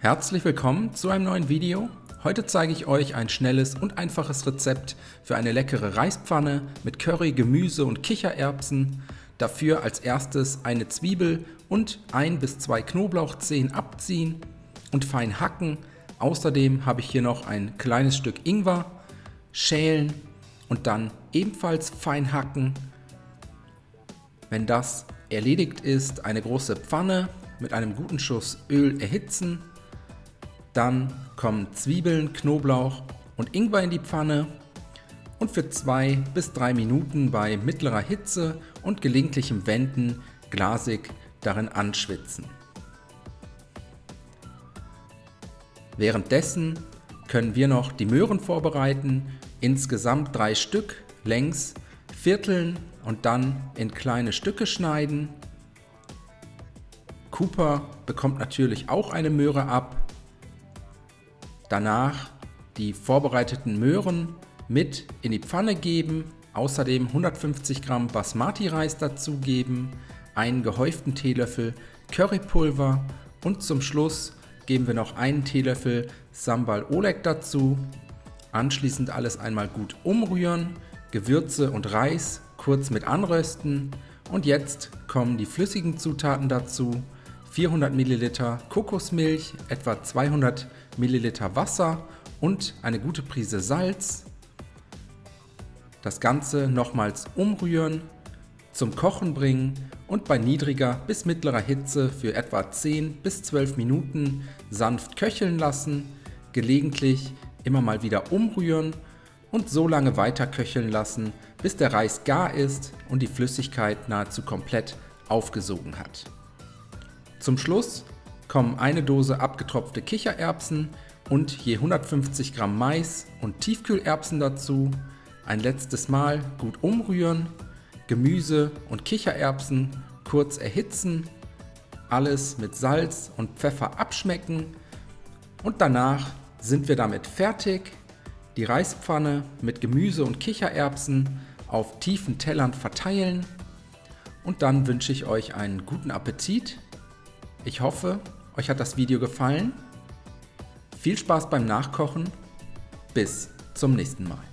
Herzlich willkommen zu einem neuen Video. Heute zeige ich euch ein schnelles und einfaches Rezept für eine leckere Reispfanne mit Curry, Gemüse und Kichererbsen. Dafür als erstes eine Zwiebel und 1 bis 2 Knoblauchzehen abziehen und fein hacken. Außerdem habe ich hier noch ein kleines Stück Ingwer, schälen und dann ebenfalls fein hacken. Wenn das erledigt ist, eine große Pfanne mit einem guten Schuss Öl erhitzen. Dann kommen Zwiebeln, Knoblauch und Ingwer in die Pfanne und für 2 bis 3 Minuten bei mittlerer Hitze und gelegentlichem Wenden glasig darin anschwitzen. Währenddessen können wir noch die Möhren vorbereiten, insgesamt 3 Stück längs vierteln und dann in kleine Stücke schneiden. Cooper bekommt natürlich auch eine Möhre ab. Danach die vorbereiteten Möhren mit in die Pfanne geben, außerdem 150 Gramm Basmati-Reis dazugeben, einen gehäuften Teelöffel Currypulver und zum Schluss geben wir noch einen Teelöffel Sambal Oelek dazu. Anschließend alles einmal gut umrühren, Gewürze und Reis kurz mit anrösten und jetzt kommen die flüssigen Zutaten dazu. 400 Milliliter Kokosmilch, etwa 200 Milliliter Wasser und eine gute Prise Salz. Das Ganze nochmals umrühren, zum Kochen bringen und bei niedriger bis mittlerer Hitze für etwa 10 bis 12 Minuten sanft köcheln lassen, gelegentlich immer mal wieder umrühren und so lange weiter köcheln lassen, bis der Reis gar ist und die Flüssigkeit nahezu komplett aufgesogen hat. Zum Schluss kommen eine Dose abgetropfte Kichererbsen und je 150 Gramm Mais und Tiefkühlerbsen dazu. Ein letztes Mal gut umrühren, Gemüse und Kichererbsen kurz erhitzen, alles mit Salz und Pfeffer abschmecken und danach sind wir damit fertig. Die Reispfanne mit Gemüse und Kichererbsen auf tiefen Tellern verteilen und dann wünsche ich euch einen guten Appetit. Ich hoffe, euch hat das Video gefallen. Viel Spaß beim Nachkochen. Bis zum nächsten Mal.